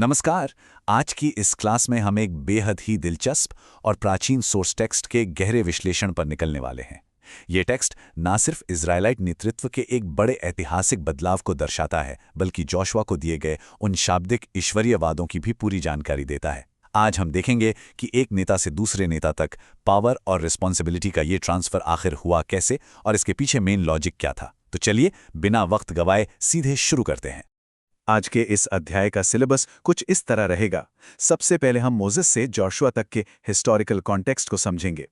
नमस्कार। आज की इस क्लास में हम एक बेहद ही दिलचस्प और प्राचीन सोर्स टेक्स्ट के गहरे विश्लेषण पर निकलने वाले हैं। ये टेक्स्ट ना सिर्फ इज़राइलाइट नेतृत्व के एक बड़े ऐतिहासिक बदलाव को दर्शाता है, बल्कि जोशुआ को दिए गए उन शाब्दिक ईश्वरीय वादों की भी पूरी जानकारी देता है। आज हम देखेंगे कि एक नेता से दूसरे नेता तक पावर और रिस्पॉन्सिबिलिटी का ये ट्रांसफर आखिर हुआ कैसे और इसके पीछे मेन लॉजिक क्या था। तो चलिए बिना वक्त गवाए सीधे शुरू करते हैं। आज के इस अध्याय का सिलेबस कुछ इस तरह रहेगा। सबसे पहले हम मोसेस से जोशुआ तक के हिस्टोरिकल कॉन्टेक्स्ट को समझेंगे,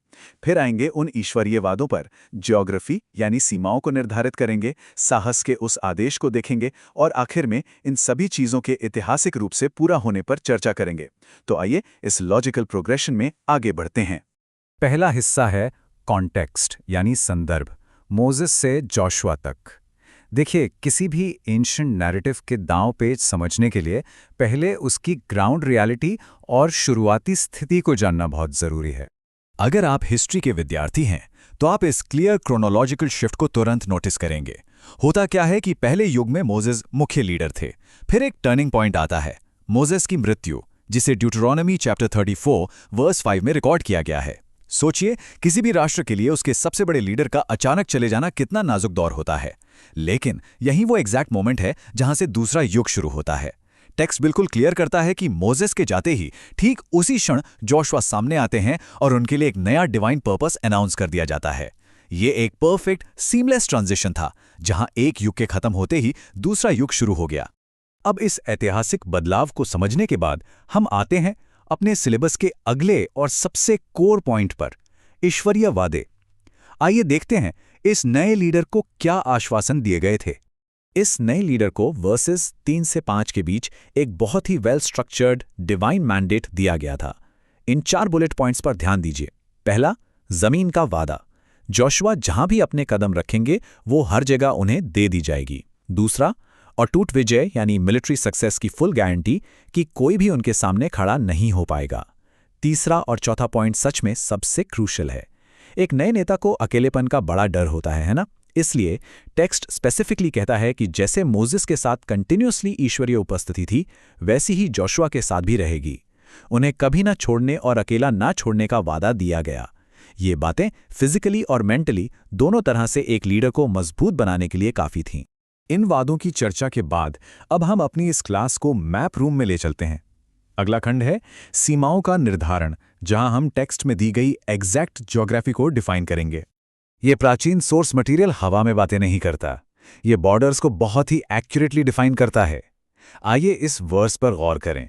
फिर आएंगे उन ईश्वरीय वादों पर, ज्योग्राफी यानी सीमाओं को निर्धारित करेंगे, साहस के उस आदेश को देखेंगे और आखिर में इन सभी चीज़ों के ऐतिहासिक रूप से पूरा होने पर चर्चा करेंगे। तो आइए इस लॉजिकल प्रोग्रेशन में आगे बढ़ते हैं। पहला हिस्सा है कॉन्टेक्स्ट यानी संदर्भ, मोसेस से जोशुआ तक। देखिए, किसी भी एंशिएंट नैरेटिव के दांव पेच समझने के लिए पहले उसकी ग्राउंड रियलिटी और शुरुआती स्थिति को जानना बहुत जरूरी है। अगर आप हिस्ट्री के विद्यार्थी हैं तो आप इस क्लियर क्रोनोलॉजिकल शिफ्ट को तुरंत नोटिस करेंगे। होता क्या है कि पहले युग में मोसेस मुख्य लीडर थे, फिर एक टर्निंग पॉइंट आता है, मोसेस की मृत्यु, जिसे ड्यूटरोनॉमी चैप्टर 34 वर्स 5 में रिकॉर्ड किया गया है। सोचिए, किसी भी राष्ट्र के लिए उसके सबसे बड़े लीडर का अचानक चले जाना कितना नाजुक दौर होता है। लेकिन यही वो एग्जैक्ट मोमेंट है जहां से दूसरा युग शुरू होता है। टेक्स्ट बिल्कुल क्लियर करता है कि मोसेस के जाते ही ठीक उसी क्षण जोशुआ सामने आते हैं और उनके लिए एक नया डिवाइन पर्पस अनाउंस कर दिया जाता है। ये एक परफेक्ट सीमलेस ट्रांजिशन था, जहां एक युग के खत्म होते ही दूसरा युग शुरू हो गया। अब इस ऐतिहासिक बदलाव को समझने के बाद हम आते हैं अपने सिलेबस के अगले और सबसे कोर पॉइंट पर, ईश्वरीय वादे। आइए देखते हैं इस नए लीडर को क्या आश्वासन दिए गए थे। इस नए लीडर को वर्सेस 3 से 5 के बीच एक बहुत ही वेल स्ट्रक्चर्ड डिवाइन मैंडेट दिया गया था। इन 4 बुलेट पॉइंट्स पर ध्यान दीजिए। पहला, जमीन का वादा। जोशुआ जहां भी अपने कदम रखेंगे वो हर जगह उन्हें दे दी जाएगी। दूसरा, अटूट विजय यानी मिलिट्री सक्सेस की फुल गारंटी कि कोई भी उनके सामने खड़ा नहीं हो पाएगा। तीसरा और चौथा पॉइंट सच में सबसे क्रूशियल है। एक नए नेता को अकेलेपन का बड़ा डर होता है ना? इसलिए टेक्स्ट स्पेसिफिकली कहता है कि जैसे मोसेस के साथ कंटिन्यूअसली ईश्वरीय उपस्थिति थी, वैसी ही जोशुआ के साथ भी रहेगी। उन्हें कभी ना छोड़ने और अकेला ना छोड़ने का वादा दिया गया। ये बातें फिजिकली और मेंटली दोनों तरह से एक लीडर को मजबूत बनाने के लिए काफी थीं। इन वादों की चर्चा के बाद अब हम अपनी इस क्लास को मैप रूम में ले चलते हैं। अगला खंड है सीमाओं का निर्धारण, जहां हम टेक्स्ट में दी गई एग्जैक्ट ज्योग्राफी को डिफाइन करेंगे। ये प्राचीन सोर्स मटेरियल हवा में बातें नहीं करता, ये बॉर्डर्स को बहुत ही एक्यूरेटली डिफाइन करता है। आइए इस वर्स पर गौर करें।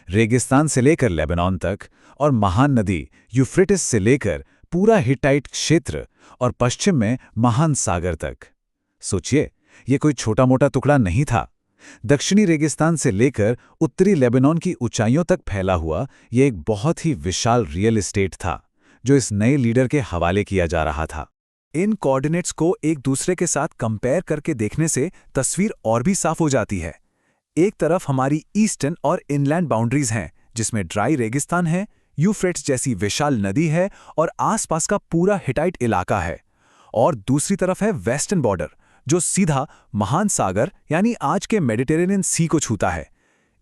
रेगिस्तान से लेकर लेबनान तक और महान नदी यूफ्रेटिस से लेकर पूरा हिटाइट क्षेत्र और पश्चिम में महान सागर तक। सोचिए, ये कोई छोटा मोटा टुकड़ा नहीं था। दक्षिणी रेगिस्तान से लेकर उत्तरी लेबनान की ऊंचाइयों तक फैला हुआ यह एक बहुत ही विशाल रियल एस्टेट था, जो इस नए लीडर के हवाले किया जा रहा था। इन कोऑर्डिनेट्स को एक दूसरे के साथ कंपेयर करके देखने से तस्वीर और भी साफ हो जाती है। एक तरफ हमारी ईस्टर्न और इनलैंड बाउंड्रीज हैं, जिसमें ड्राई रेगिस्तान है, यूफ्रेट्स जैसी विशाल नदी है और आसपास का पूरा हिटाइट इलाका है। और दूसरी तरफ है वेस्टर्न बॉर्डर, जो सीधा महान सागर यानी आज के मेडिटेरेनियन सी को छूता है।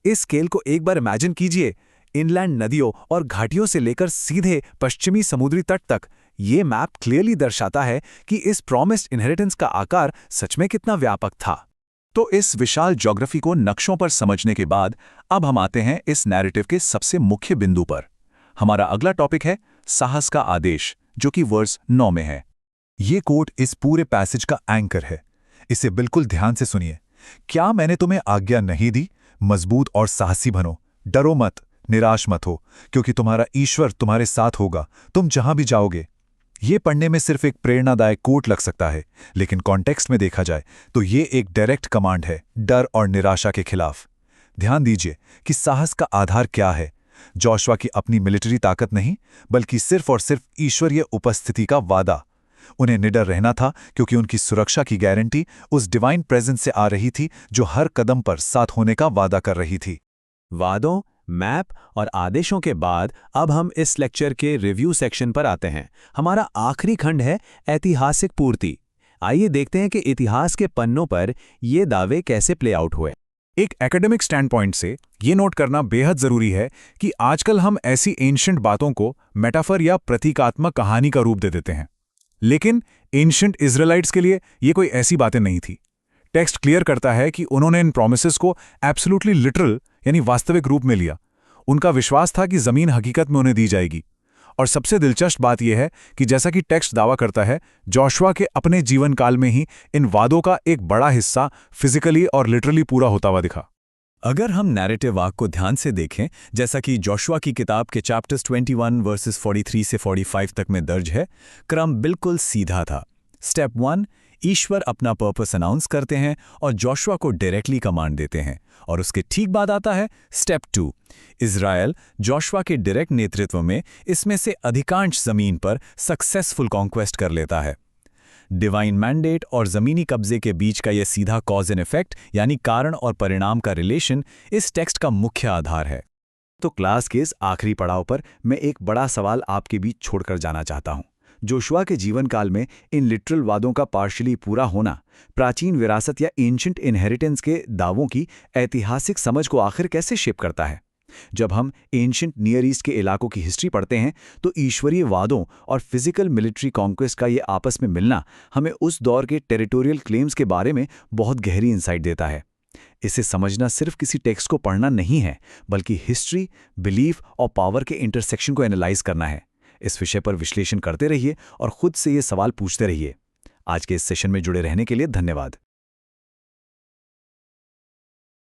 इस स्केल को एक बार इमेजिन कीजिए, इनलैंड नदियों और घाटियों से लेकर सीधे पश्चिमी समुद्री तट तक। ये मैप क्लियरली दर्शाता है कि इस प्रॉमिस्ड इनहेरिटेंस का आकार सच में कितना व्यापक था। तो इस विशाल ज्योग्राफी को नक्शों पर समझने के बाद अब हम आते हैं इस नैरेटिव के सबसे मुख्य बिंदु पर। हमारा अगला टॉपिक है साहस का आदेश, जो कि वर्स 9 में है। ये कोट इस पूरे पैसेज का एंकर है। इसे बिल्कुल ध्यान से सुनिए। क्या मैंने तुम्हें आज्ञा नहीं दी? मजबूत और साहसी बनो, डरो मत, निराश मत हो, क्योंकि तुम्हारा ईश्वर तुम्हारे साथ होगा, तुम जहां भी जाओगे। ये पढ़ने में सिर्फ एक प्रेरणादायक कोट लग सकता है, लेकिन कॉन्टेक्स्ट में देखा जाए तो ये एक डायरेक्ट कमांड है डर और निराशा के खिलाफ। ध्यान दीजिए कि साहस का आधार क्या है। जोशुआ की अपनी मिलिट्री ताकत नहीं, बल्कि सिर्फ और सिर्फ ईश्वरीय उपस्थिति का वादा। उन्हें निडर रहना था, क्योंकि उनकी सुरक्षा की गारंटी उस डिवाइन प्रेजेंस से आ रही थी, जो हर कदम पर साथ होने का वादा कर रही थी। वादों, मैप और आदेशों के बाद अब हम इस लेक्चर के रिव्यू सेक्शन पर आते हैं। हमारा आखिरी खंड है ऐतिहासिक पूर्ति। आइए देखते हैं कि इतिहास के पन्नों पर ये दावे कैसे प्ले आउट हुए। एक एकेडमिक स्टैंड पॉइंट से ये नोट करना बेहद ज़रूरी है कि आजकल हम ऐसी एंशंट बातों को मेटाफर या प्रतीकात्मक कहानी का रूप दे देते हैं, लेकिन एंशंट इजराइलाइट्स के लिए ये कोई ऐसी बातें नहीं थी। टेक्स्ट क्लियर करता है कि उन्होंने इन प्रोमिसेस को एब्सोल्युटली लिटरल यानी वास्तविक रूप में लिया। उनका विश्वास था कि ज़मीन हकीकत में उन्हें दी जाएगी। और सबसे दिलचस्प बात यह है कि जैसा कि टेक्स्ट दावा करता है, जोशुआ के अपने जीवन काल में ही इन वादों का एक बड़ा हिस्सा फिजिकली और लिटरली पूरा होता हुआ दिखा। अगर हम नैरेटिव वाक को ध्यान से देखें, जैसा कि जोशुआ की किताब के चैप्टर्स 21 वर्सेस 43 से 45 तक में दर्ज है, क्रम बिल्कुल सीधा था। स्टेप 1, ईश्वर अपना पर्पस अनाउंस करते हैं और जोशुआ को डायरेक्टली कमांड देते हैं, और उसके ठीक बाद आता है स्टेप 2। इज़राइल जोशुआ के डायरेक्ट नेतृत्व में इसमें से अधिकांश जमीन पर सक्सेसफुल कॉन्क्वेस्ट कर लेता है। डिवाइन मैंडेट और ज़मीनी कब्जे के बीच का यह सीधा कॉज एंड इफेक्ट यानी कारण और परिणाम का रिलेशन इस टेक्स्ट का मुख्य आधार है। तो क्लास के इस आखिरी पड़ाव पर मैं एक बड़ा सवाल आपके बीच छोड़कर जाना चाहता हूं। जोशुआ के जीवन काल में इन लिटरल वादों का पार्शियली पूरा होना प्राचीन विरासत या एंशिएंट इनहेरिटेंस के दावों की ऐतिहासिक समझ को आखिर कैसे शेप करता है? जब हम एंशिएंट नियर ईस्ट के इलाकों की हिस्ट्री पढ़ते हैं तो ईश्वरीय वादों और फिजिकल मिलिट्री कॉन्क्वेस्ट का ये आपस में मिलना हमें उस दौर के टेरिटोरियल क्लेम्स के बारे में बहुत गहरी इंसाइट देता है। इसे समझना सिर्फ किसी टेक्स्ट को पढ़ना नहीं है, बल्कि हिस्ट्री, बिलीफ और पावर के इंटरसेक्शन को एनालाइज करना है। इस विषय पर विश्लेषण करते रहिए और खुद से ये सवाल पूछते रहिए। आज के इस सेशन में जुड़े रहने के लिए धन्यवाद।